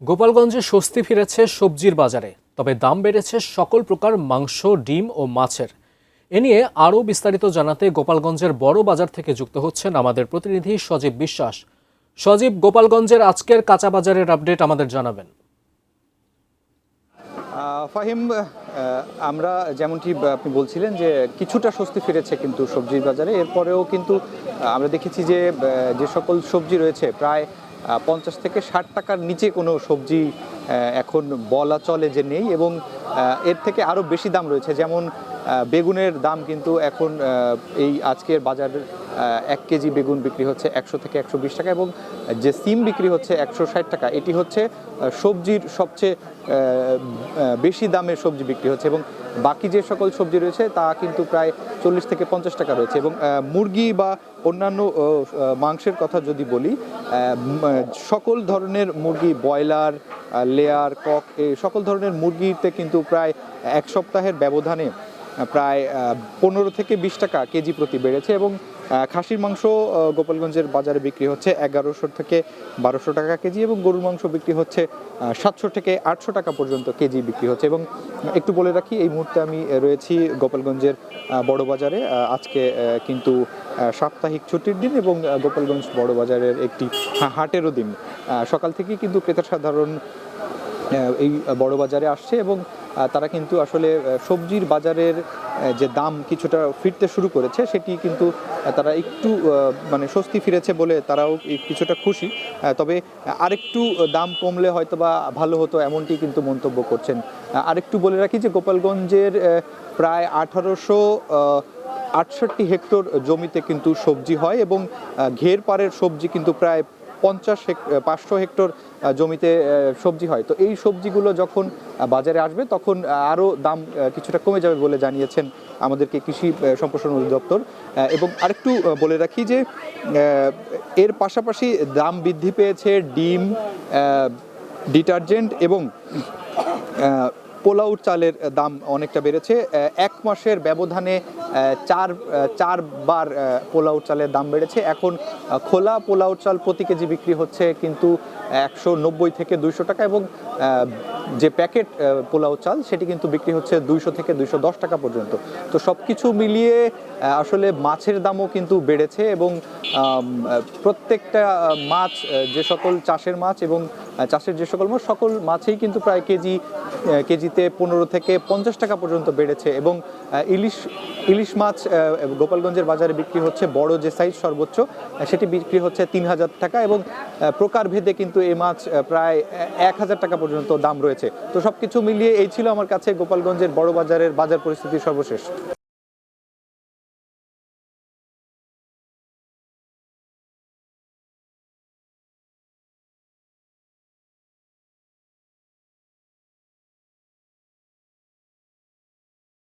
গোপালগঞ্জে স্বস্তি ফিরেছে সবজির বাজারে, তবে দাম বেড়েছে সকল প্রকার মাংস, ডিম ও মাছের। এ নিয়ে আরও বিস্তারিত জানাতে গোপালগঞ্জের বড় বাজার থেকে যুক্ত হচ্ছেন আমাদের প্রতিনিধি সজীব বিশ্বাস। সজীব, গোপালগঞ্জের আজকের কাঁচা বাজারের আপডেট আমাদের জানাবেন। ফাহিম, আমরা যেমনটি আপনি বলছিলেন যে কিছুটা স্বস্তি ফিরেছে কিন্তু সবজির বাজারে। এরপরেও কিন্তু আমরা দেখেছি যে যে সকল সবজি রয়েছে প্রায় 50 থেকে 60 টাকার নিচে কোনো সবজি এখন বলা চলে যে নেই, এবং এর থেকে আরও বেশি দাম রয়েছে। যেমন বেগুনের দাম কিন্তু এখন এই আজকের বাজারের 1 কেজি বেগুন বিক্রি হচ্ছে 100 থেকে 120 টাকা, এবং যে সিম বিক্রি হচ্ছে 160 টাকা। এটি হচ্ছে সবজির সবচেয়ে বেশি দামের সবজি বিক্রি হচ্ছে, এবং বাকি যে সকল সবজি রয়েছে তা কিন্তু প্রায় 40 থেকে 50 টাকা রয়েছে। এবং মুরগি বা অন্যান্য মাংসের কথা যদি বলি, সকল ধরনের মুরগি, ব্রয়লার, লেয়ার, কক, এই সকল ধরনের মুরগিতে কিন্তু প্রায় এক সপ্তাহের ব্যবধানে প্রায় 15 থেকে 20 টাকা কেজি প্রতি বেড়েছে। এবং খাসির মাংস গোপালগঞ্জের বাজারে বিক্রি হচ্ছে 1100 থেকে 1200 টাকা কেজি, এবং গরুর মাংস বিক্রি হচ্ছে 700 থেকে 800 টাকা পর্যন্ত কেজি বিক্রি হচ্ছে। এবং একটু বলে রাখি, এই মুহূর্তে আমি রয়েছি গোপালগঞ্জের বড় বাজারে। আজকে কিন্তু সাপ্তাহিক ছুটির দিন, এবং গোপালগঞ্জ বড় বাজারের একটি হাটেরও দিন। সকাল থেকেই কিন্তু ক্রেতা সাধারণ এই বড় বাজারে আসছে, এবং তারা কিন্তু আসলে সবজির বাজারের যে দাম কিছুটা ফিরতে শুরু করেছে, সেটি কিন্তু তারা একটু মানে স্বস্তি ফিরেছে বলে তারাও কিছুটা খুশি। তবে আরেকটু দাম কমলে হয়তো বা ভালো হতো, এমনটি কিন্তু মন্তব্য করছেন। আরেকটু বলে রাখি যে গোপালগঞ্জের প্রায় 1868 হেক্টর জমিতে কিন্তু সবজি হয়, এবং ঘের পাড়ের সবজি কিন্তু প্রায় 500 হেক্টর জমিতে সবজি হয়। তো এই সবজিগুলো যখন বাজারে আসবে তখন আরও দাম কিছুটা কমে যাবে বলে জানিয়েছেন আমাদেরকে কৃষি সম্প্রসারণ অধিদপ্তর। এবং আরেকটু বলে রাখি যে এর পাশাপাশি দাম বৃদ্ধি পেয়েছে ডিম, ডিটারজেন্ট এবং পোলাও চালের দাম অনেকটা বেড়েছে। 1 মাসের ব্যবধানে চারবার পোলাও চালের দাম বেড়েছে। এখন খোলা পোলাও চাল প্রতি কেজি বিক্রি হচ্ছে কিন্তু 190 থেকে 200 টাকা, এবং যে প্যাকেট পোলাও চাল সেটি কিন্তু বিক্রি হচ্ছে 200 থেকে 210 টাকা পর্যন্ত। তো সব কিছু মিলিয়ে আসলে মাছের দামও কিন্তু বেড়েছে, এবং প্রত্যেকটা মাছ, যে সকল চাষের মাছ এবং চাষের যে সকল মাছ, সকল মাছেই কিন্তু প্রায় কেজিতে 15 থেকে 50 টাকা পর্যন্ত বেড়েছে। এবং ইলিশ মাছ গোপালগঞ্জের বাজারে বিক্রি হচ্ছে, বড় যে সাইজ সর্বোচ্চ সেটি বিক্রি হচ্ছে 3000 টাকা, এবং প্রকারভেদে কিন্তু এই মাছ প্রায় 1000 টাকা পর্যন্ত দাম রয়েছে। তো সবকিছু মিলিয়ে এই ছিল আমার কাছে গোপালগঞ্জের বড় বাজারের বাজার পরিস্থিতির সর্বশেষ।